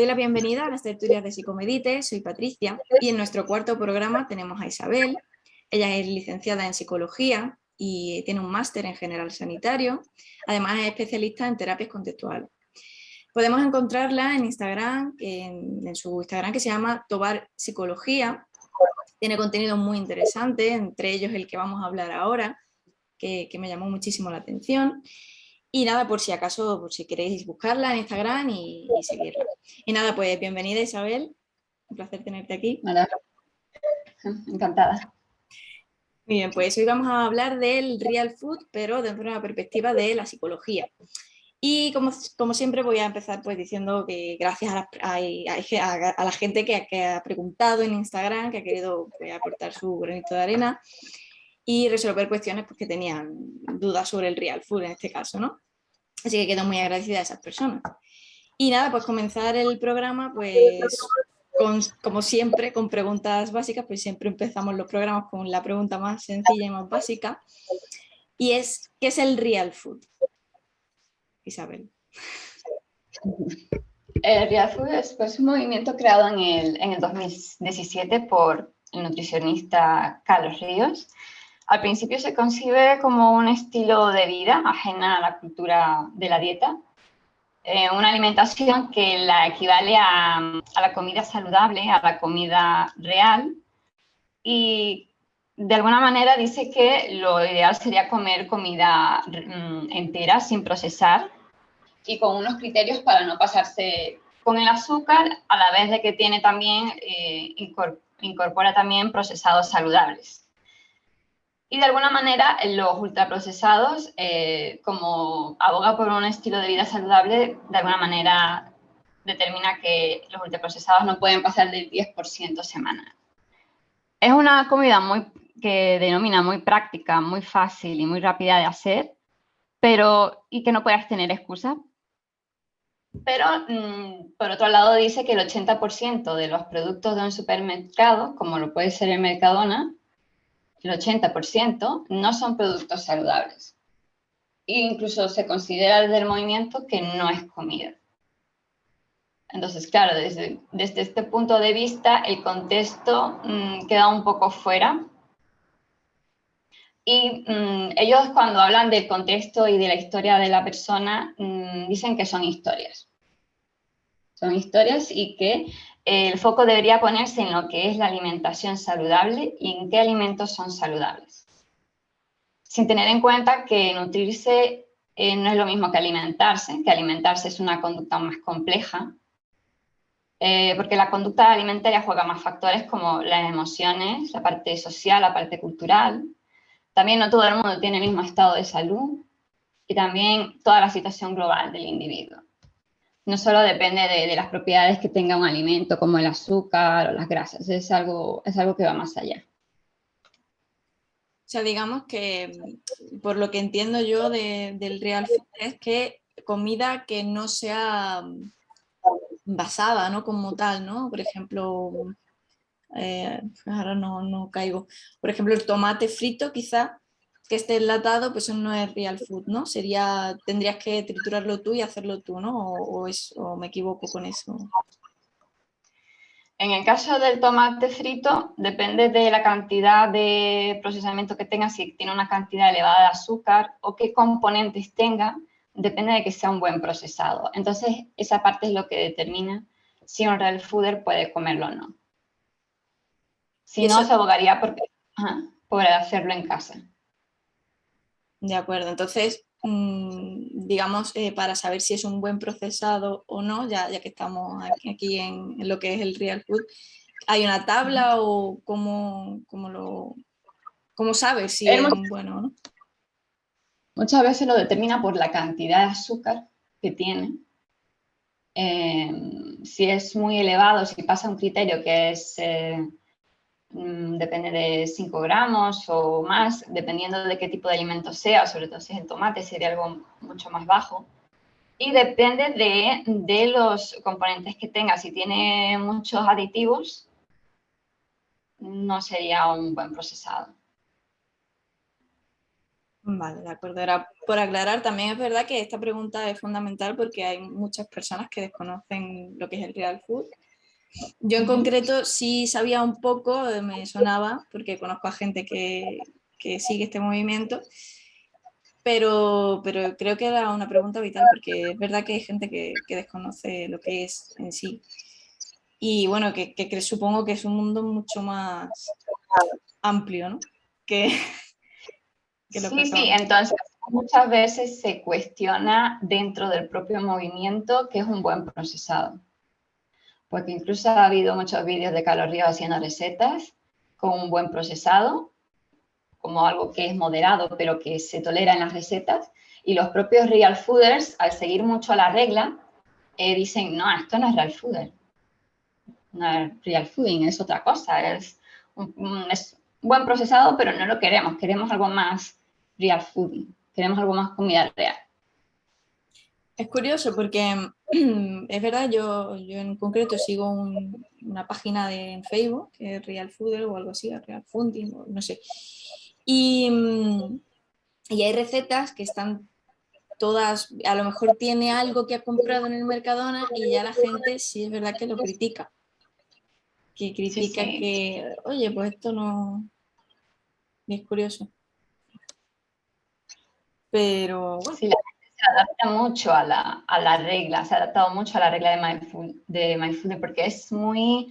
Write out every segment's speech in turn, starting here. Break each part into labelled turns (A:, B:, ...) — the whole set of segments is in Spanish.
A: doy la bienvenida a las tertulias de Psicomedite, soy Patricia y en nuestro cuarto programa tenemos a Isabel. Ella es licenciada en Psicología y tiene un máster en General Sanitario, además es especialista en terapias contextuales. Podemos encontrarla en Instagram, en su Instagram que se llama Tobar Psicología. Tiene contenido muy interesante, entre ellos el que vamos a hablar ahora, que me llamó muchísimo la atención. Y nada, por si acaso, por si queréis buscarla en Instagram y seguirla. Y nada, pues bienvenida Isabel, un placer tenerte aquí.
B: Hola, encantada.
A: Muy bien, pues hoy vamos a hablar del real food, pero desde una perspectiva de la psicología. Y como siempre voy a empezar pues diciendo que gracias a la gente que ha preguntado en Instagram, que ha querido pues, aportar su granito de arena y resolver cuestiones pues, que tenían dudas sobre el real food en este caso, ¿no? Así que quedo muy agradecida a esas personas. Y nada, pues comenzar el programa, pues como siempre, con preguntas básicas, pues siempre empezamos los programas con la pregunta más sencilla y más básica. Y es, ¿qué es el real food? Isabel.
B: El Real Food es pues, un movimiento creado en el 2017 por el nutricionista Carlos Ríos. Al principio se concibe como un estilo de vida ajena a la cultura de la dieta, una alimentación que la equivale a la comida saludable, a la comida real, y de alguna manera dice que lo ideal sería comer comida entera, sin procesar, y con unos criterios para no pasarse con el azúcar, a la vez de que tiene también, incorpora también procesados saludables. Y de alguna manera los ultraprocesados, como aboga por un estilo de vida saludable, de alguna manera determina que los ultraprocesados no pueden pasar del 10% semanal. Es una comida que denomina muy práctica, muy fácil y muy rápida de hacer, y que no puedes tener excusa. Pero, por otro lado, dice que el 80% de los productos de un supermercado, como lo puede ser el Mercadona, el 80% no son productos saludables. E incluso se considera desde el movimiento que no es comida. Entonces, claro, desde este punto de vista, el contexto queda un poco fuera. Y ellos, cuando hablan del contexto y de la historia de la persona, dicen que son historias. Son historias y que el foco debería ponerse en lo que es la alimentación saludable y en qué alimentos son saludables. Sin tener en cuenta que nutrirse no es lo mismo que alimentarse es una conducta más compleja, porque la conducta alimentaria juega más factores como las emociones, la parte social, la parte cultural. También no todo el mundo tiene el mismo estado de salud y también toda la situación global del individuo. No solo depende de las propiedades que tenga un alimento, como el azúcar o las grasas, es algo que va más allá.
A: O sea, digamos que, por lo que entiendo yo del real food, es que comida que no sea basada, ¿no? Como tal, ¿no? Por ejemplo, ahora no caigo. Por ejemplo, el tomate frito, quizá, que esté enlatado, pues eso no es real food, ¿no? Tendrías que triturarlo tú y hacerlo tú, ¿no? O me equivoco con eso.
B: En el caso del tomate frito, depende de la cantidad de procesamiento que tenga, si tiene una cantidad elevada de azúcar o qué componentes tenga, depende de que sea un buen procesado. Entonces, esa parte es lo que determina si un real fooder puede comerlo o no. Si
A: Y
B: no,
A: eso,
B: se abogaría por hacerlo en casa.
A: de acuerdo, entonces, digamos, para saber si es un buen procesado o no, ya que estamos aquí en lo que es el real food, ¿hay una tabla o cómo sabes si es bueno o no?
B: Muchas veces lo determina por la cantidad de azúcar que tiene. Si es muy elevado, si pasa un criterio que es, depende de 5 gramos o más, dependiendo de qué tipo de alimento sea, sobre todo si es el tomate, sería algo mucho más bajo. Y depende de los componentes que tenga. Si tiene muchos aditivos, no sería un buen procesado.
A: Vale, de acuerdo. Era por aclarar, también es verdad que esta pregunta es fundamental porque hay muchas personas que desconocen lo que es el real food. Yo en concreto sí sabía un poco, me sonaba, porque conozco a gente que sigue este movimiento, pero creo que era una pregunta vital porque es verdad que hay gente que desconoce lo que es en sí. Y bueno, que supongo que es un mundo mucho más amplio, ¿no? Que, que lo que
B: Sí, sí,
A: acabamos.
B: entonces muchas veces se cuestiona dentro del propio movimiento qué es un buen procesado. Porque incluso ha habido muchos vídeos de Carlos Ríos haciendo recetas con un buen procesado, como algo que es moderado, pero que se tolera en las recetas. Y los propios real fooders, al seguir mucho la regla, dicen, no, esto no es real fooder, no es real fooding, es otra cosa, es un buen procesado, pero no lo queremos, queremos algo más real fooding, queremos algo más comida real.
A: Es curioso porque es verdad, yo en concreto sigo una página en Facebook, que es Real Fooder o algo así, Real Funding, o no sé. Y, y hay recetas que están todas, a lo mejor tiene algo que ha comprado en el Mercadona y ya la gente sí es verdad que lo critica. Que
B: Sí,
A: critica
B: sí.
A: que, oye, pues esto no es curioso. Pero bueno,
B: Sí, la gente se adapta mucho a la regla, se ha adaptado mucho a la regla de Mindfulness porque es muy,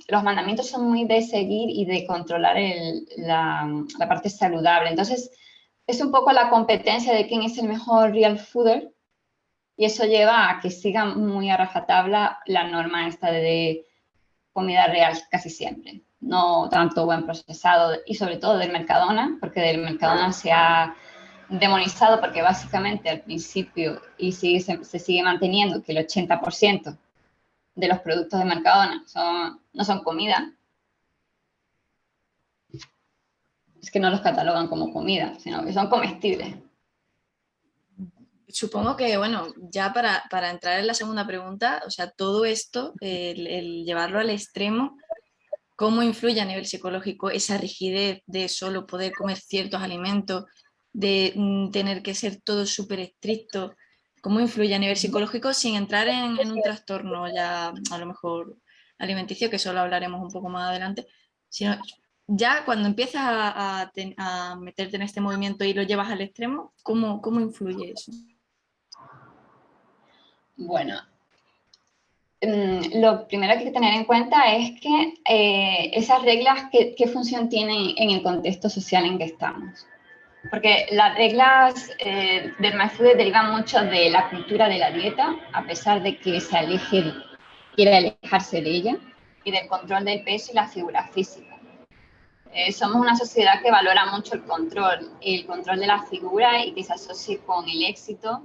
B: los mandamientos son muy de seguir y de controlar la parte saludable. Entonces, es un poco la competencia de quién es el mejor real fooder y eso lleva a que siga muy a rajatabla la norma esta de comida real casi siempre. No tanto buen procesado y sobre todo del Mercadona, porque del Mercadona se ha demonizado porque básicamente al principio y se sigue manteniendo que el 80% de los productos de Mercadona no son comida, es que no los catalogan como comida, sino que son comestibles.
A: supongo que, bueno, ya para entrar en la segunda pregunta, o sea, todo esto, el llevarlo al extremo, ¿cómo influye a nivel psicológico esa rigidez de solo poder comer ciertos alimentos, de tener que ser todo súper estricto? ¿Cómo influye a nivel psicológico sin entrar en un trastorno ya a lo mejor alimenticio, que solo hablaremos un poco más adelante, sino ya cuando empiezas a meterte en este movimiento y lo llevas al extremo, ¿cómo influye eso?
B: Bueno, lo primero que hay que tener en cuenta es que esas reglas, ¿qué función tienen en el contexto social en que estamos? Porque las reglas del mindfulness derivan mucho de la cultura de la dieta, a pesar de que quiere alejarse de ella, y del control del peso y la figura física. Somos una sociedad que valora mucho el control de la figura y que se asocie con el éxito,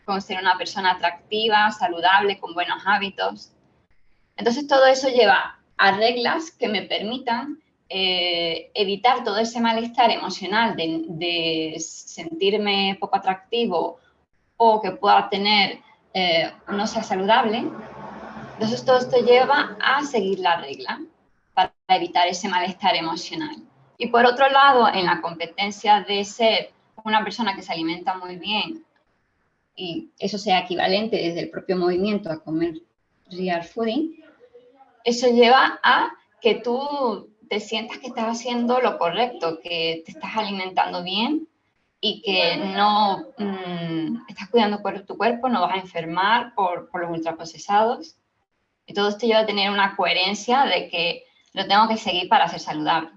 B: con ser una persona atractiva, saludable, con buenos hábitos. Entonces todo eso lleva a reglas que me permitan evitar todo ese malestar emocional de sentirme poco atractivo o que pueda tener no sea saludable. Entonces todo esto lleva a seguir la regla para evitar ese malestar emocional. Y por otro lado, en la competencia de ser una persona que se alimenta muy bien y eso sea equivalente desde el propio movimiento a comer real fooding, eso lleva a que tú te sientas que estás haciendo lo correcto, que te estás alimentando bien y que no estás cuidando por tu cuerpo, no vas a enfermar por los ultraprocesados. Y todo esto lleva a tener una coherencia de que lo tengo que seguir para ser saludable.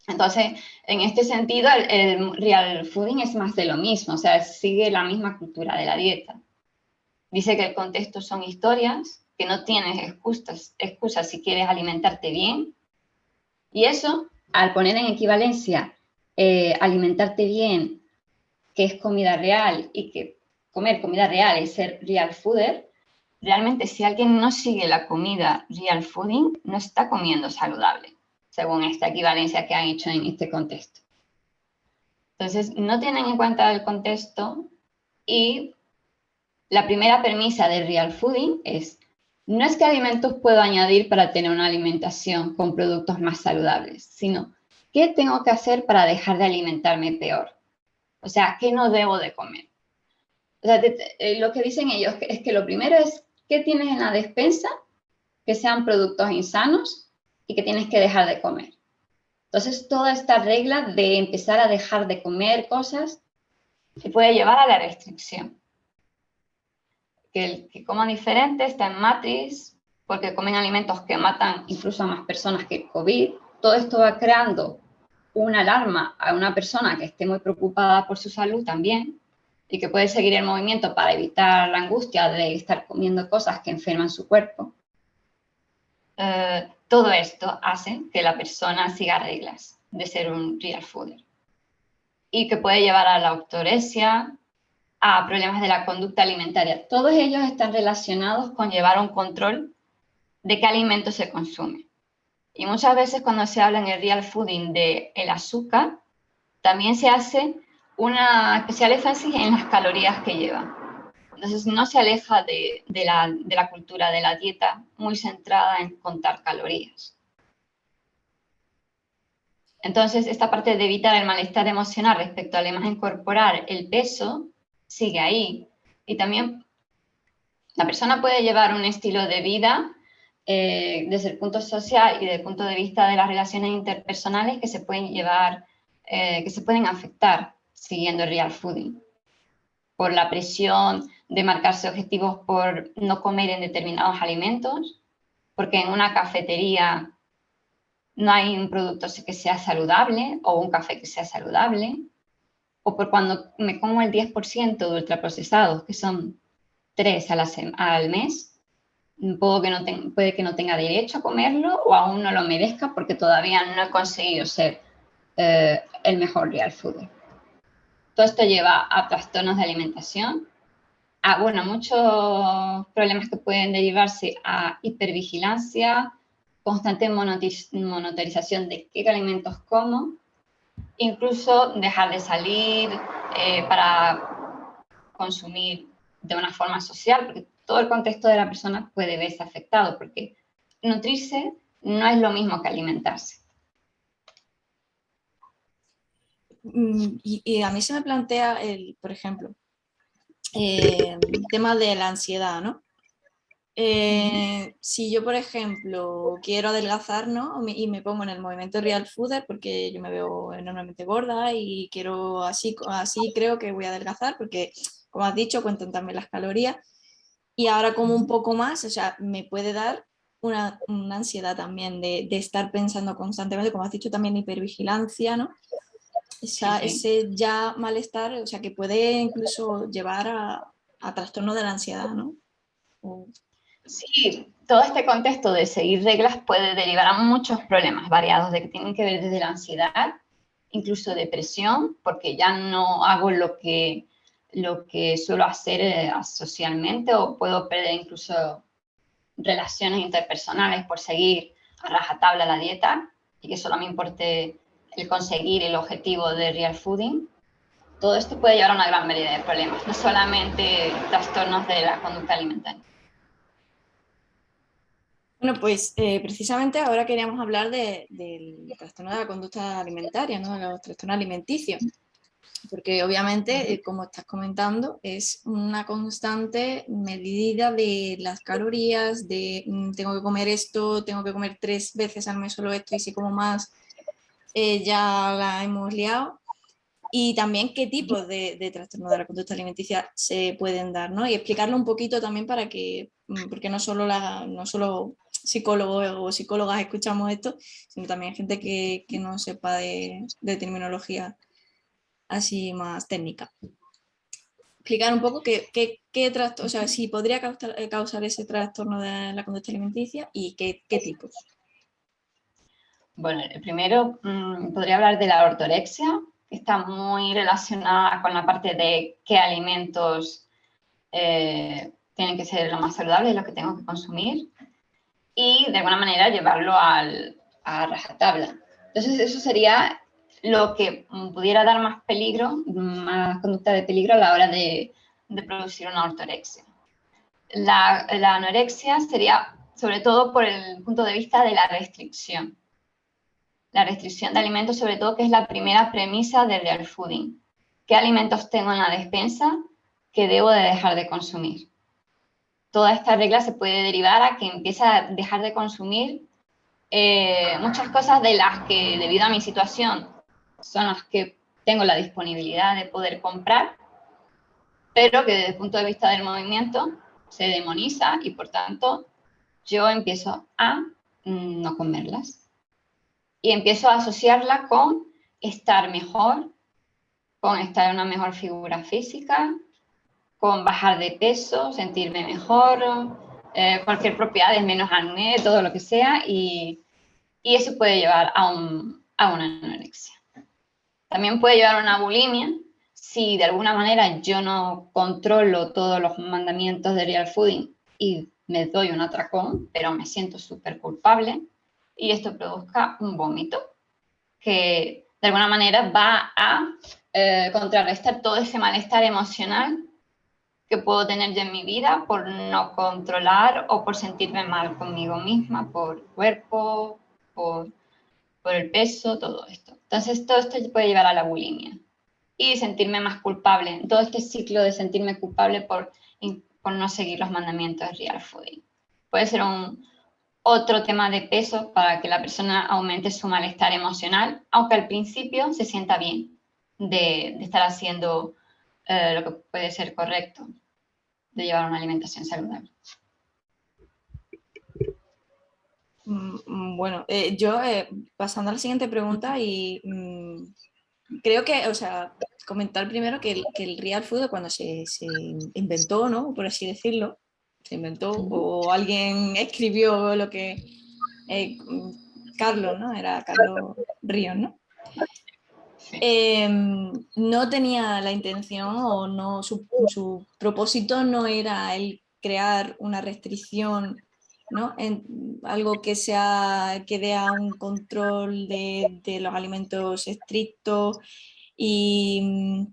B: Entonces, en este sentido, el real fooding es más de lo mismo, o sea, sigue la misma cultura de la dieta. Dice que el contexto son historias, que no tienes excusas si quieres alimentarte bien. Y eso, al poner en equivalencia alimentarte bien, que es comida real, y que comer comida real es ser real fooder, realmente si alguien no sigue la comida real fooding, no está comiendo saludable, según esta equivalencia que han hecho en este contexto. Entonces, no tienen en cuenta el contexto y la primera premisa del real fooding es, no es qué alimentos puedo añadir para tener una alimentación con productos más saludables, sino ¿qué tengo que hacer para dejar de alimentarme peor? O sea, ¿qué no debo de comer? O sea, lo que dicen ellos es que lo primero es qué tienes en la despensa que sean productos insanos y que tienes que dejar de comer. Entonces, toda esta regla de empezar a dejar de comer cosas se puede llevar a la restricción. Que el que coma diferente está en matriz, porque comen alimentos que matan incluso a más personas que el COVID. Todo esto va creando una alarma a una persona que esté muy preocupada por su salud también y que puede seguir el movimiento para evitar la angustia de estar comiendo cosas que enferman su cuerpo. Todo esto hace que la persona siga reglas de ser un real fooder y que puede llevar a la ortorexia, a problemas de la conducta alimentaria. Todos ellos están relacionados con llevar un control de qué alimento se consume. Y muchas veces cuando se habla en el real fooding del azúcar, también se hace una especial énfasis en las calorías que lleva. Entonces no se aleja de la cultura de la dieta muy centrada en contar calorías. Entonces esta parte de evitar el malestar emocional respecto a la imagen corporal, el peso, sigue ahí. Y también la persona puede llevar un estilo de vida desde el punto social y desde el punto de vista de las relaciones interpersonales que se pueden llevar, que se pueden afectar siguiendo el real fooding. Por la presión de marcarse objetivos por no comer en determinados alimentos, porque en una cafetería no hay un producto que sea saludable o un café que sea saludable, o por cuando me como el 10% de ultraprocesados, que son 3 al mes, puede que no tenga derecho a comerlo o aún no lo merezca porque todavía no he conseguido ser el mejor real food. Todo esto lleva a trastornos de alimentación, a muchos problemas que pueden derivarse a hipervigilancia, constante monitorización de qué alimentos como, incluso dejar de salir para consumir de una forma social, porque todo el contexto de la persona puede verse afectado, porque nutrirse no es lo mismo que alimentarse.
A: Y a mí se me plantea, por ejemplo, el tema de la ansiedad, ¿no? Si yo, por ejemplo, quiero adelgazar, ¿no? Y me pongo en el movimiento real fooder porque yo me veo enormemente gorda y quiero así creo que voy a adelgazar porque, como has dicho, cuentan también las calorías y ahora como un poco más, o sea, me puede dar una ansiedad también de estar pensando constantemente, como has dicho, también hipervigilancia, ¿no? Ese ya malestar, o sea, que puede incluso llevar a trastorno de la ansiedad, ¿no?
B: Sí, todo este contexto de seguir reglas puede derivar a muchos problemas variados de que tienen que ver desde la ansiedad, incluso depresión, porque ya no hago lo que suelo hacer socialmente o puedo perder incluso relaciones interpersonales por seguir a rajatabla la dieta y que solo me importe el conseguir el objetivo de real fooding. Todo esto puede llevar a una gran variedad de problemas, no solamente trastornos de la conducta alimentaria.
A: Bueno, pues precisamente ahora queríamos hablar del trastorno de la conducta alimentaria, ¿no? De los trastornos alimenticios, porque obviamente, como estás comentando, es una constante medida de las calorías, de tengo que comer esto, tengo que comer 3 veces al mes solo esto y si como más ya la hemos liado. Y también qué tipos de trastorno de la conducta alimenticia se pueden dar, ¿no? Y explicarlo un poquito también para que, porque no solo psicólogos o psicólogas escuchamos esto, sino también gente que no sepa de terminología así más técnica. Explicar un poco o sea, si podría causar ese trastorno de la conducta alimenticia y qué tipos.
B: Bueno, primero podría hablar de la ortorexia, que está muy relacionada con la parte de qué alimentos tienen que ser lo más saludables, los que tengo que consumir, y de alguna manera llevarlo a rajatabla. Entonces, eso sería lo que pudiera dar más peligro, más conducta de peligro a la hora de producir una ortorexia. La anorexia sería sobre todo por el punto de vista de la restricción. la restricción de alimentos, sobre todo, que es la primera premisa del real fooding. ¿Qué alimentos tengo en la despensa que debo de dejar de consumir? Toda esta regla se puede derivar a que empiece a dejar de consumir muchas cosas de las que, debido a mi situación, son las que tengo la disponibilidad de poder comprar, pero que desde el punto de vista del movimiento se demoniza y, por tanto, yo empiezo a no comerlas. Y empiezo a asociarla con estar mejor, con estar en una mejor figura física, con bajar de peso, sentirme mejor, cualquier propiedad, menos acné, todo lo que sea, y eso puede llevar a una anorexia. También puede llevar a una bulimia si de alguna manera yo no controlo todos los mandamientos de real fooding y me doy un atracón, pero me siento súper culpable, y esto produzca un vómito que de alguna manera va a contrarrestar todo ese malestar emocional que puedo tener yo en mi vida por no controlar o por sentirme mal conmigo misma, por cuerpo, por el peso, todo esto. Entonces, todo esto puede llevar a la bulimia y sentirme más culpable. Todo este ciclo de sentirme culpable por no seguir los mandamientos de real fooding. Puede ser otro tema de peso para que la persona aumente su malestar emocional, aunque al principio se sienta bien de estar haciendo lo que puede ser correcto, de llevar una alimentación saludable.
A: Bueno, yo pasando a la siguiente pregunta y creo que, o sea, comentar primero que el real food cuando se inventó, ¿no? Por así decirlo, se inventó o alguien escribió lo que Carlos, ¿no? Era Carlos Ríos, ¿no? No tenía la intención o no, su propósito no era el crear una restricción, ¿no? En algo que dé a un control de los alimentos estrictos y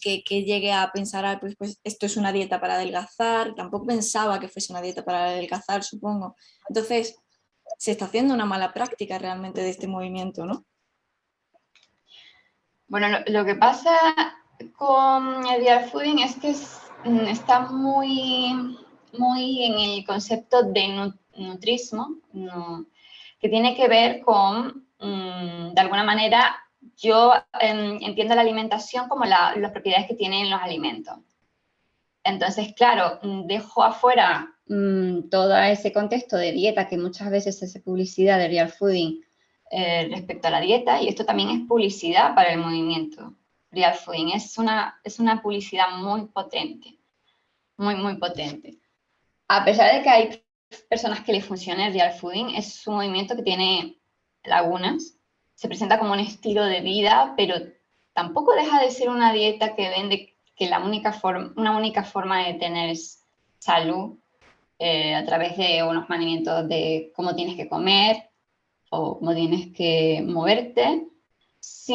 A: que llegue a pensar, pues esto es una dieta para adelgazar. Tampoco pensaba que fuese una dieta para adelgazar, supongo. Entonces, se está haciendo una mala práctica realmente de este movimiento, ¿no?
B: Bueno, lo que pasa con el real fooding es que está muy, muy en el concepto de nutrismo, que tiene que ver con, de alguna manera, yo entiendo la alimentación como las propiedades que tienen los alimentos. Entonces, claro, dejo afuera todo ese contexto de dieta que muchas veces se hace publicidad de real fooding respecto a la dieta, y esto también es publicidad para el movimiento real fooding. Es una publicidad muy potente, muy, muy potente. A pesar de que hay personas que le funciona el real fooding, es un movimiento que tiene lagunas, se presenta como un estilo de vida, pero tampoco deja de ser una dieta que vende que una única forma de tener salud a través de unos mandamientos de cómo tienes que comer o cómo tienes que moverte,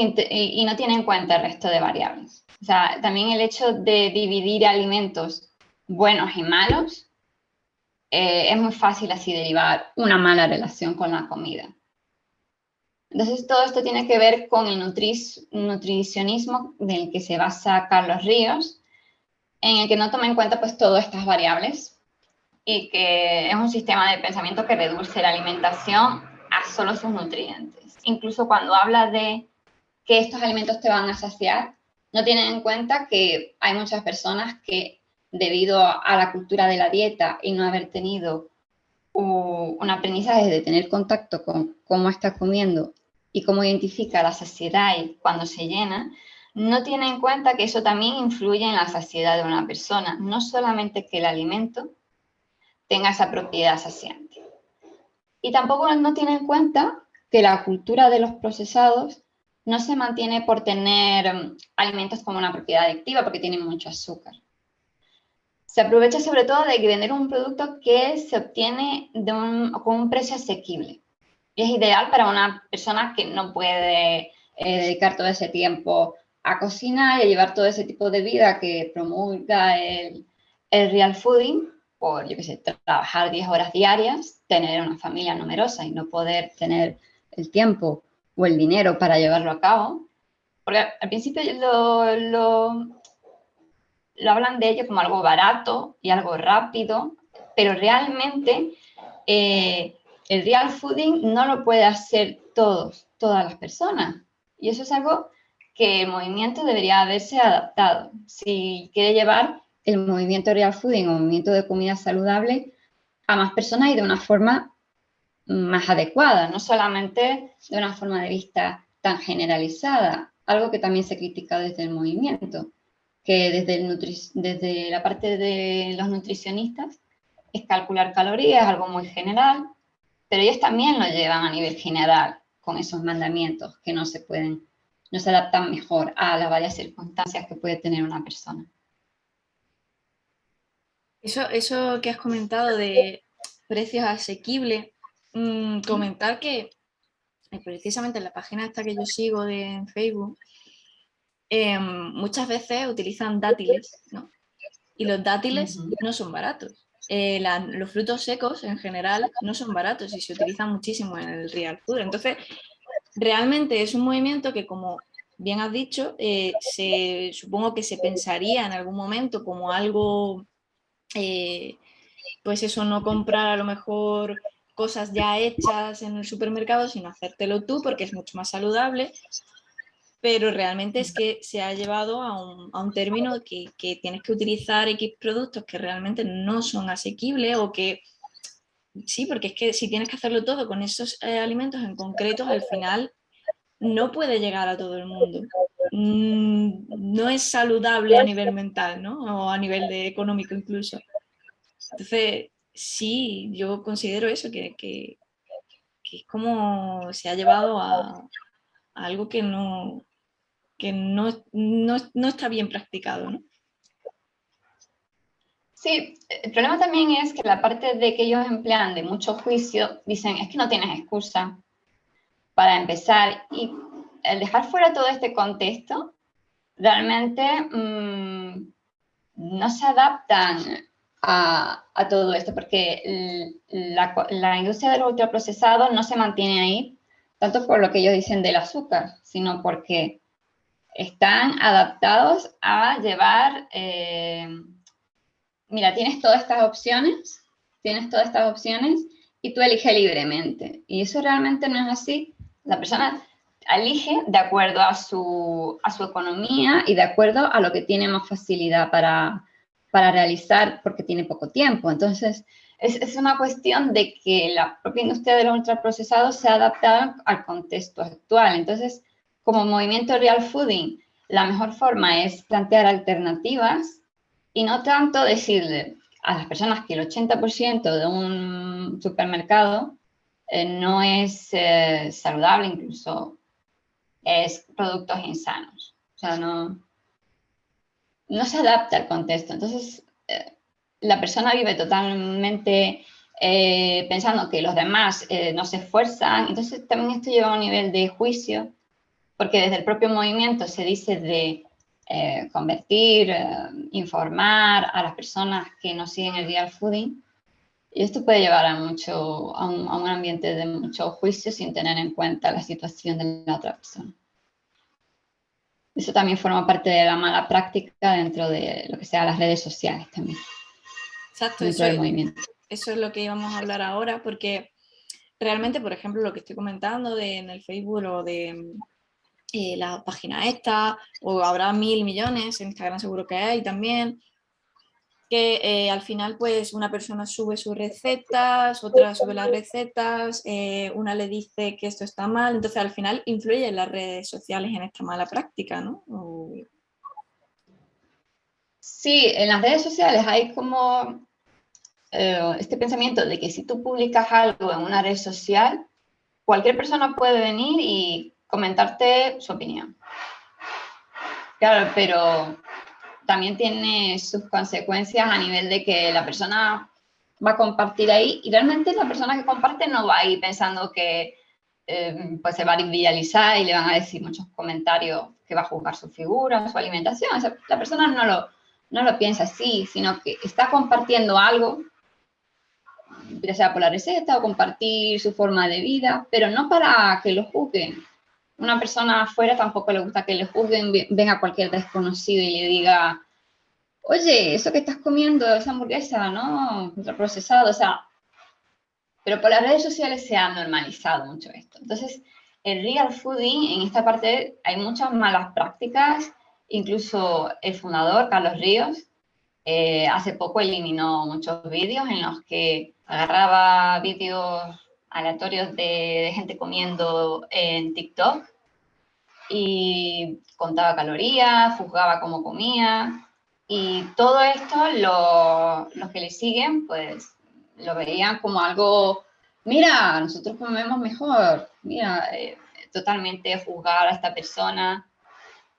B: y no tiene en cuenta el resto de variables. O sea, también el hecho de dividir alimentos buenos y malos, es muy fácil así derivar una mala relación con la comida. Entonces, todo esto tiene que ver con el nutricionismo del que se basa Carlos Ríos, en el que no toma en cuenta pues todas estas variables y que es un sistema de pensamiento que reduce la alimentación a solo sus nutrientes. Incluso cuando habla de que estos alimentos te van a saciar, no tienen en cuenta que hay muchas personas que, debido a la cultura de la dieta y no haber tenido un aprendizaje de tener contacto con cómo está comiendo y cómo identifica la saciedad y cuando se llena, no tiene en cuenta que eso también influye en la saciedad de una persona, no solamente que el alimento tenga esa propiedad saciante. Y tampoco no tiene en cuenta que la cultura de los procesados no se mantiene por tener alimentos como una propiedad adictiva, porque tienen mucho azúcar. Se aprovecha sobre todo de vender un producto que se obtiene con un precio asequible. Y es ideal para una persona que no puede dedicar todo ese tiempo a cocinar y a llevar todo ese tipo de vida que promulga el real fooding, por, yo qué sé, trabajar 10 horas diarias, tener una familia numerosa y no poder tener el tiempo o el dinero para llevarlo a cabo, porque al principio lo hablan de ello como algo barato y algo rápido, pero realmente el real fooding no lo puede hacer todas las personas. Y eso es algo que el movimiento debería haberse adaptado. Si quiere llevar el movimiento real fooding o movimiento de comida saludable a más personas y de una forma más adecuada, no solamente de una forma de vista tan generalizada, algo que también se critica desde el movimiento, que desde la parte de los nutricionistas es calcular calorías, algo muy general, pero ellos también lo llevan a nivel general con esos mandamientos que no se adaptan mejor a las varias circunstancias que puede tener una persona.
A: Eso que has comentado de precios asequibles, comentar que precisamente en la página esta que yo sigo en Facebook, muchas veces utilizan dátiles, ¿no? Y los dátiles no son baratos. Los frutos secos en general no son baratos y se utilizan muchísimo en el real food. Entonces, realmente es un movimiento que, como bien has dicho, supongo que se pensaría en algún momento como algo, pues eso, no comprar a lo mejor cosas ya hechas en el supermercado, sino hacértelo tú porque es mucho más saludable, pero realmente es que se ha llevado a un término que tienes que utilizar X productos que realmente no son asequibles o que sí, porque es que si tienes que hacerlo todo con esos alimentos en concreto, al final no puede llegar a todo el mundo. No es saludable a nivel mental, ¿no? O a nivel de económico incluso. Entonces, sí, yo considero eso, que es como se ha llevado a algo que no está bien practicado, ¿no?
B: Sí, el problema también es que la parte de que ellos emplean de mucho juicio, dicen, es que no tienes excusa para empezar. Y el dejar fuera todo este contexto, realmente no se adaptan a todo esto, porque la industria del ultraprocesado no se mantiene ahí, tanto por lo que ellos dicen del azúcar, sino porque están adaptados a llevar, mira, tienes todas estas opciones y tú eliges libremente. Y eso realmente no es así. La persona elige de acuerdo a su economía y de acuerdo a lo que tiene más facilidad para realizar porque tiene poco tiempo. Entonces, es una cuestión de que la propia industria de los ultraprocesados se ha adaptado al contexto actual. Entonces, como movimiento real fooding, la mejor forma es plantear alternativas y no tanto decirle a las personas que el 80% de un supermercado no es saludable, incluso es productos insanos. O sea, no se adapta al contexto. Entonces, la persona vive totalmente pensando que los demás no se esfuerzan. Entonces, también esto lleva a un nivel de juicio, porque desde el propio movimiento se dice de convertir, informar a las personas que no siguen el real fooding. Y esto puede llevar a un ambiente de mucho juicio sin tener en cuenta la situación de la otra persona. Eso también forma parte de la mala práctica dentro de lo que sea las redes sociales también.
A: Exacto,
B: dentro del movimiento.
A: Eso es lo que íbamos a hablar ahora, porque realmente, por ejemplo, lo que estoy comentando en el Facebook o de la página esta, o habrá 1000 millones, en Instagram seguro que hay también, que al final pues una persona sube sus recetas, otra sube las recetas, una le dice que esto está mal, entonces al final influye en las redes sociales en esta mala práctica, ¿no?
B: Sí, en las redes sociales hay como este pensamiento de que si tú publicas algo en una red social, cualquier persona puede venir y comentarte su opinión. Claro, pero también tiene sus consecuencias a nivel de que la persona va a compartir ahí y realmente la persona que comparte no va a ir pensando que pues se va a viralizar y le van a decir muchos comentarios que va a juzgar su figura, su alimentación. O sea, la persona no lo piensa así, sino que está compartiendo algo ya sea por la receta o compartir su forma de vida, pero no para que lo juzguen. Una persona afuera tampoco le gusta que le juzguen, venga cualquier desconocido y le diga, oye, eso que estás comiendo, esa hamburguesa, ¿no? Ultraprocesado, o sea, pero por las redes sociales se ha normalizado mucho esto. Entonces, el real fooding, en esta parte hay muchas malas prácticas, incluso el fundador, Carlos Ríos, hace poco eliminó muchos vídeos en los que agarraba vídeos aleatorios de gente comiendo en TikTok y contaba calorías, juzgaba cómo comía, y todo esto los que le siguen pues lo veían como algo, mira, nosotros comemos mejor, mira, totalmente juzgar a esta persona.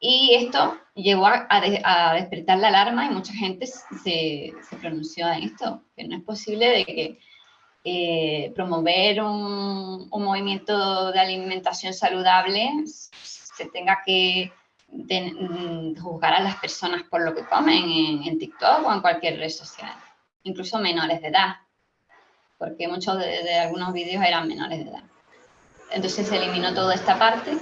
B: Y esto llevó a despertar la alarma y mucha gente se pronunció en esto, que no es posible de que promover un movimiento de alimentación saludable se tenga que juzgar a las personas por lo que comen en TikTok o en cualquier red social, incluso menores de edad, porque muchos de algunos vídeos eran menores de edad. Entonces se eliminó toda esta parte,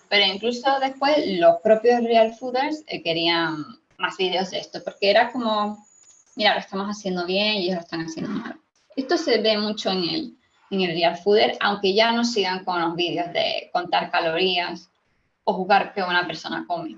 B: pero incluso después los propios real fooders querían más vídeos de esto, porque era como, mira, lo estamos haciendo bien y ellos lo están haciendo mal. Esto se ve mucho en el real fooder, aunque ya no sigan con los vídeos de contar calorías o jugar que una persona come.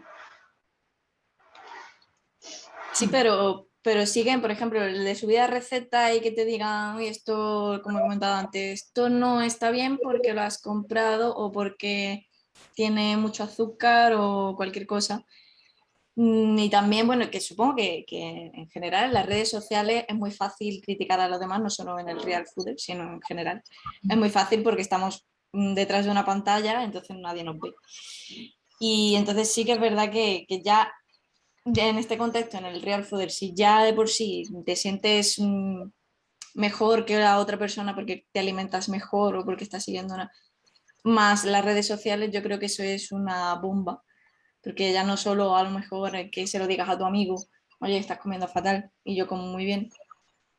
A: Sí, pero siguen, por ejemplo, el de subir a receta y que te digan, "Uy, esto, como he comentado antes, esto no está bien porque lo has comprado o porque tiene mucho azúcar o cualquier cosa". Y también, bueno, que supongo que en general en las redes sociales es muy fácil criticar a los demás, no solo en el real food, sino en general. Es muy fácil porque estamos detrás de una pantalla, entonces nadie nos ve. Y entonces sí que es verdad que ya en este contexto, en el real food, si ya de por sí te sientes mejor que la otra persona porque te alimentas mejor o porque estás siguiendo más las redes sociales, yo creo que eso es una bomba, porque ya no solo a lo mejor que se lo digas a tu amigo, oye, estás comiendo fatal y yo como muy bien,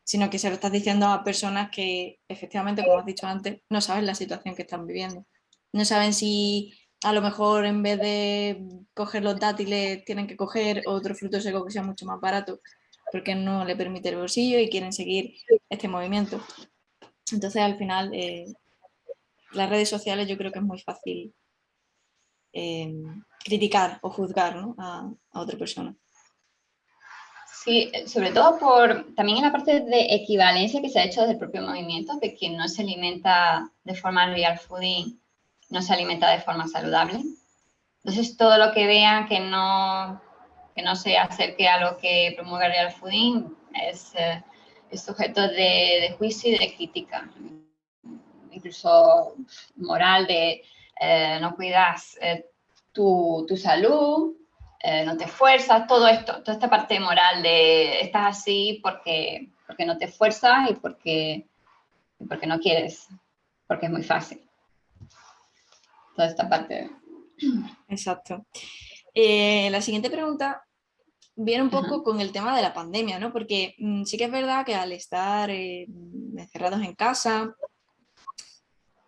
A: sino que se lo estás diciendo a personas que efectivamente, como has dicho antes, no saben la situación que están viviendo. No saben si a lo mejor en vez de coger los dátiles tienen que coger otro fruto seco que sea mucho más barato, porque no le permite el bolsillo y quieren seguir este movimiento. Entonces, al final, las redes sociales yo creo que es muy fácil criticar o juzgar, ¿no? a otra persona.
B: Sí, sobre todo por también en la parte de equivalencia que se ha hecho desde el propio movimiento, de quien no se alimenta de forma real fooding, no se alimenta de forma saludable. Entonces, todo lo que vean que no se acerque a lo que promueve real fooding es sujeto de juicio y de crítica, incluso moral de no cuidas tu salud, no te esfuerzas, todo esto, toda esta parte moral de estás así porque no te esfuerzas y porque no quieres, porque es muy fácil. Toda esta parte.
A: Exacto. La siguiente pregunta viene un poco con el tema de la pandemia, ¿no? Porque sí que es verdad que al estar encerrados en casa,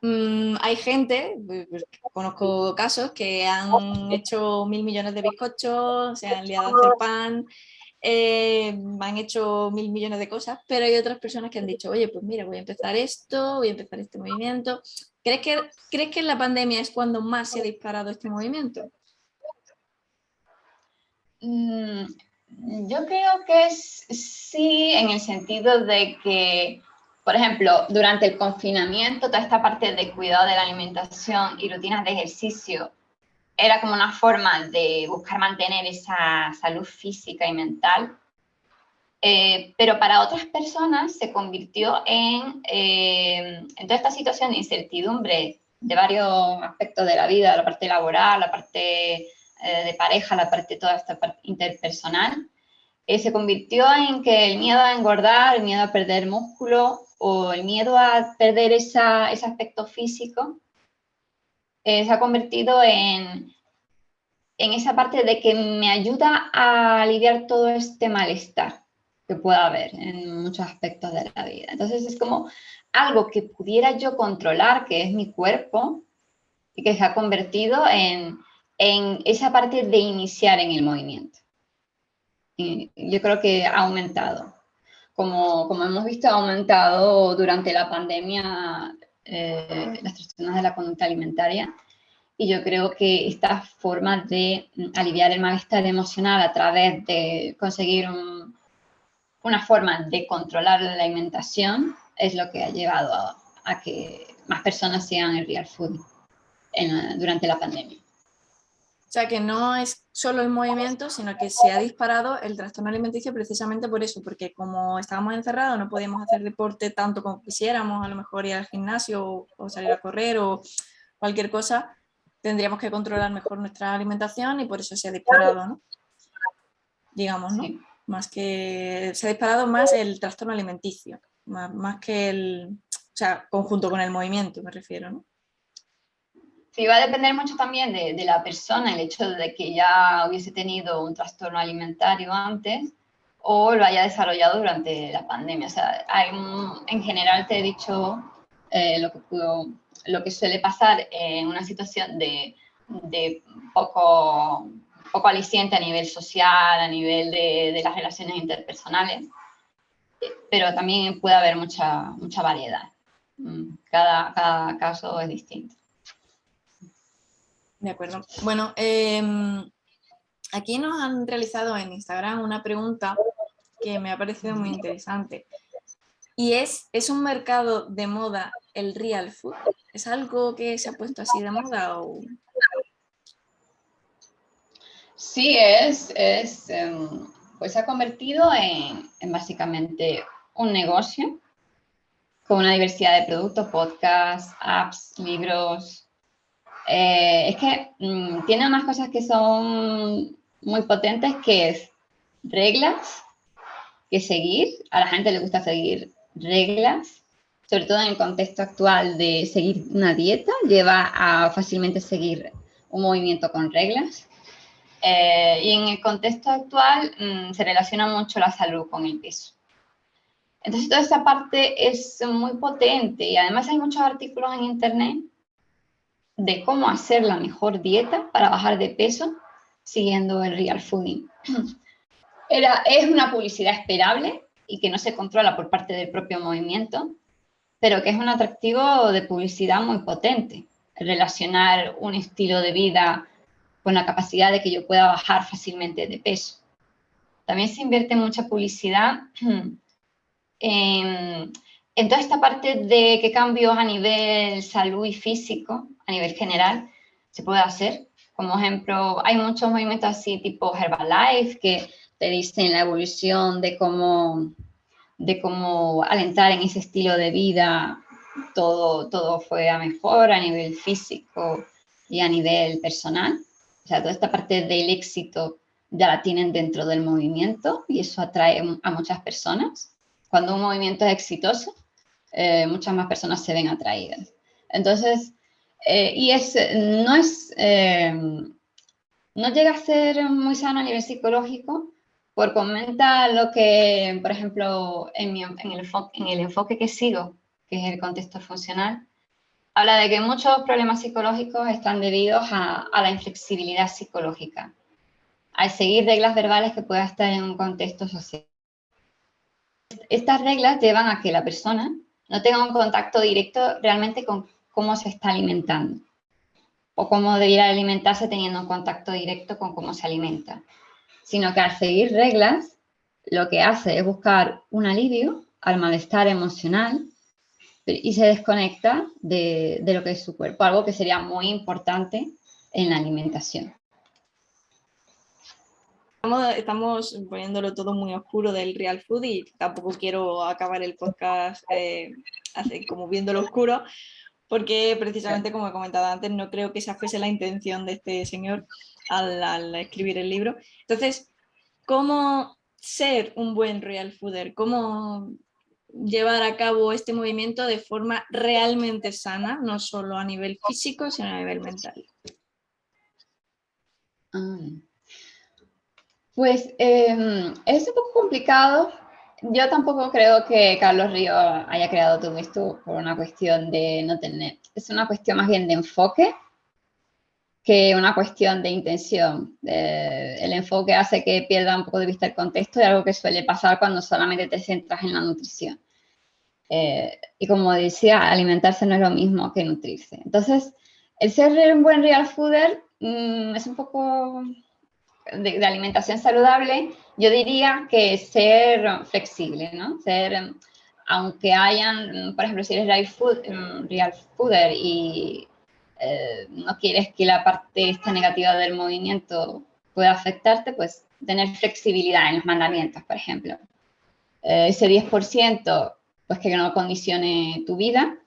A: hay gente, pues, conozco casos que han hecho 1.000 millones de bizcochos, se han liado a hacer pan, han hecho 1.000 millones de cosas, pero hay otras personas que han dicho, oye, pues mira, voy a empezar esto, voy a empezar este movimiento. ¿Crees que en la pandemia es cuando más se ha disparado este movimiento?
B: Yo creo que sí, en el sentido de que, por ejemplo, durante el confinamiento, toda esta parte de cuidado de la alimentación y rutinas de ejercicio era como una forma de buscar mantener esa salud física y mental. Pero para otras personas se convirtió en toda esta situación de incertidumbre de varios aspectos de la vida, la parte laboral, la parte de pareja, la parte toda esta parte interpersonal, se convirtió en que el miedo a engordar, el miedo a perder músculo o el miedo a perder ese aspecto físico, se ha convertido en esa parte de que me ayuda a aliviar todo este malestar. que pueda haber en muchos aspectos de la vida. Entonces es como algo que pudiera yo controlar, que es mi cuerpo, y que se ha convertido en esa parte de iniciar en el movimiento. Y yo creo que ha aumentado. Como hemos visto, ha aumentado durante la pandemia las trastornos de la conducta alimentaria. Y yo creo que esta forma de aliviar el malestar emocional a través de conseguir una forma de controlar la alimentación es lo que ha llevado a que más personas sigan el real food durante la pandemia.
A: O sea, que no es solo el movimiento, sino que se ha disparado el trastorno alimenticio precisamente por eso, porque como estábamos encerrados no podíamos hacer deporte tanto como quisiéramos, a lo mejor ir al gimnasio o salir a correr o cualquier cosa, tendríamos que controlar mejor nuestra alimentación y por eso se ha disparado, ¿no? Digamos, ¿no?
B: Sí.
A: Más que se ha disparado más el trastorno alimenticio, más que o sea, conjunto con el movimiento, me refiero, ¿no?
B: Sí, va a depender mucho también de la persona, el hecho de que ya hubiese tenido un trastorno alimentario antes o lo haya desarrollado durante la pandemia. O sea, en general te he dicho lo que suele pasar en una situación de poco aliciente a nivel social, a nivel de las relaciones interpersonales, pero también puede haber mucha variedad. Cada caso es distinto.
A: De acuerdo. Bueno, aquí nos han realizado en Instagram una pregunta que me ha parecido muy interesante. Y ¿es un mercado de moda el real food? ¿Es algo que se ha puesto así de moda?
B: Sí, pues se ha convertido en básicamente un negocio con una diversidad de productos, podcasts, apps, libros. Es que tiene unas cosas que son muy potentes, que es reglas que seguir. A la gente le gusta seguir reglas, sobre todo en el contexto actual de seguir una dieta, lleva a fácilmente seguir un movimiento con reglas. Y en el contexto actual se relaciona mucho la salud con el peso. Entonces toda esta parte es muy potente y además hay muchos artículos en internet de cómo hacer la mejor dieta para bajar de peso siguiendo el real fooding. Es una publicidad esperable y que no se controla por parte del propio movimiento, pero que es un atractivo de publicidad muy potente. Relacionar un estilo de vida con la capacidad de que yo pueda bajar fácilmente de peso. También se invierte mucha publicidad en toda esta parte de qué cambios a nivel salud y físico, a nivel general, se puede hacer. Como ejemplo, hay muchos movimientos así tipo Herbalife que te dicen la evolución de cómo alentar en ese estilo de vida todo fue a mejor a nivel físico y a nivel personal. O sea, toda esta parte del éxito ya la tienen dentro del movimiento y eso atrae a muchas personas. Cuando un movimiento es exitoso, muchas más personas se ven atraídas. Entonces, no llega a ser muy sano a nivel psicológico, por comenta lo que, por ejemplo, en el enfoque que sigo, que es el contexto funcional, habla de que muchos problemas psicológicos están debidos a la inflexibilidad psicológica, al seguir reglas verbales que pueda estar en un contexto social. Estas reglas llevan a que la persona no tenga un contacto directo realmente con cómo se está alimentando o cómo debiera alimentarse teniendo un contacto directo con cómo se alimenta, sino que al seguir reglas lo que hace es buscar un alivio al malestar emocional y se desconecta de lo que es su cuerpo, algo que sería muy importante en la alimentación.
A: Estamos poniéndolo todo muy oscuro del real food y tampoco quiero acabar el podcast así como viéndolo oscuro, porque precisamente como he comentado antes, no creo que esa fuese la intención de este señor al escribir el libro. Entonces, ¿cómo ser un buen real fooder? ¿Cómo llevar a cabo este movimiento de forma realmente sana, no solo a nivel físico, sino a nivel mental?
B: Pues es un poco complicado Yo tampoco creo que Carlos Ríos haya creado todo esto por una cuestión de no tener. Es una cuestión más bien de enfoque que una cuestión de intención. El enfoque hace que pierda un poco de vista el contexto y algo que suele pasar cuando solamente te centras en la nutrición. Y como decía, alimentarse no es lo mismo que nutrirse. Entonces, el ser un buen real fooder es un poco de alimentación saludable. Yo diría que ser flexible, ¿no? Ser, aunque hayan, por ejemplo, si eres real fooder y no quieres que la parte esta negativa del movimiento pueda afectarte, pues tener flexibilidad en los mandamientos, por ejemplo. Ese 10%, pues que no condicione tu vida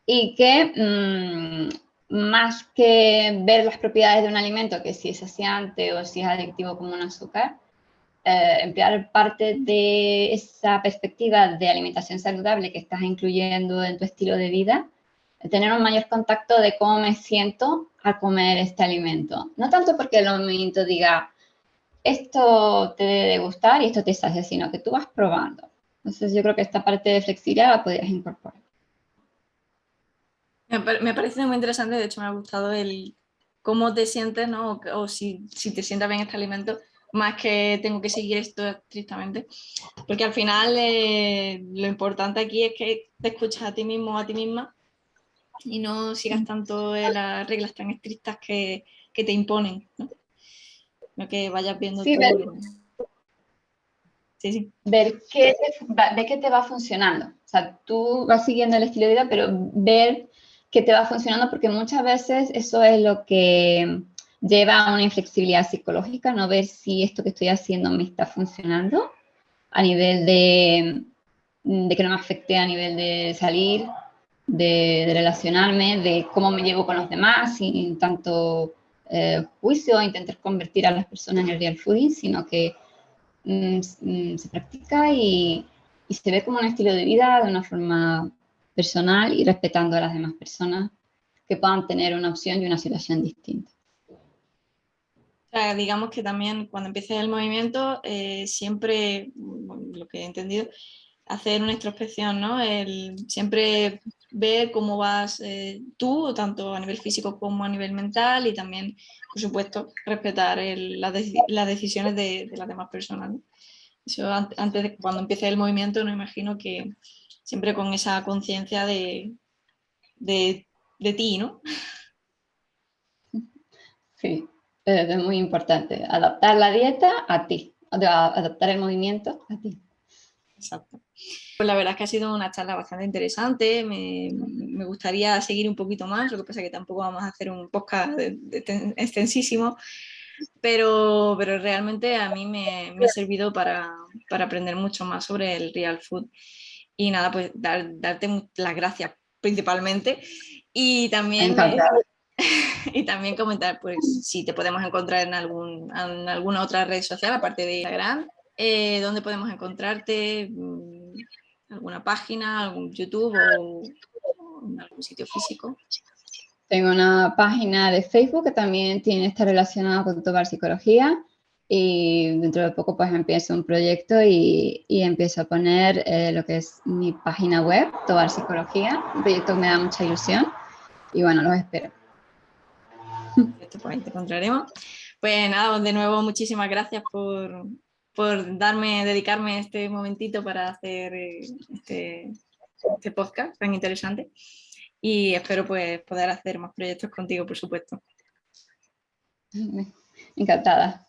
B: y que más que ver las propiedades de un alimento, que si es saciante o si es adictivo como un azúcar, emplear parte de esa perspectiva de alimentación saludable que estás incluyendo en tu estilo de vida, tener un mayor contacto de cómo me siento al comer este alimento. No tanto porque el alimento diga, esto te debe gustar y esto te sacia, sino que tú vas probando. Entonces yo creo que esta parte de flexibilidad la podrías incorporar.
A: Me parece muy interesante, de hecho me ha gustado el cómo te sientes, ¿no? O si te sientas bien este alimento, más que tengo que seguir esto estrictamente. Porque al final lo importante aquí es que te escuchas a ti mismo o a ti misma y no sigas tanto las reglas tan estrictas que te imponen, ¿no? No que vayas viendo
B: Sí,
A: tú. Sí, sí.
B: ver qué te va funcionando. O sea, tú vas siguiendo el estilo de vida, pero ver qué te va funcionando, porque muchas veces eso es lo que lleva a una inflexibilidad psicológica, no ver si esto que estoy haciendo me está funcionando a nivel de que no me afecte a nivel de salir, de relacionarme, de cómo me llevo con los demás, sin tanto juicio, intentar convertir a las personas en el real fooding, sino que se practica y se ve como un estilo de vida de una forma personal y respetando a las demás personas que puedan tener una opción y una situación distinta.
A: O sea, digamos que también cuando empieces el movimiento, siempre, lo que he entendido, hacer una introspección, ¿no? Siempre ver cómo vas tú, tanto a nivel físico como a nivel mental, y también, por supuesto, respetar las decisiones de las demás personas, ¿no? Eso antes de cuando empiece el movimiento, no imagino que siempre con esa conciencia de ti, ¿no?
B: Sí, es muy importante. Adaptar la dieta a ti, adaptar el movimiento a ti.
A: Exacto. Pues la verdad es que ha sido una charla bastante interesante, me gustaría seguir un poquito más, lo que pasa es que tampoco vamos a hacer un podcast extensísimo, pero realmente a mí me ha servido para aprender mucho más sobre el real food. Y nada, pues darte las gracias principalmente y también,
B: Encantada.
A: y también comentar pues si te podemos encontrar en alguna otra red social aparte de Instagram, dónde podemos encontrarte, alguna página, algún YouTube o en algún sitio físico.
B: Tengo una página de Facebook que también está relacionada con Tobar Psicología y dentro de poco pues empiezo un proyecto y empiezo a poner lo que es mi página web, Tobar Psicología, un proyecto que me da mucha ilusión y bueno, los espero.
A: Perfecto, pues ahí te encontraremos. Pues nada, de nuevo muchísimas gracias por dedicarme este momentito para hacer este podcast tan interesante y espero pues poder hacer más proyectos contigo, por supuesto.
B: Encantada.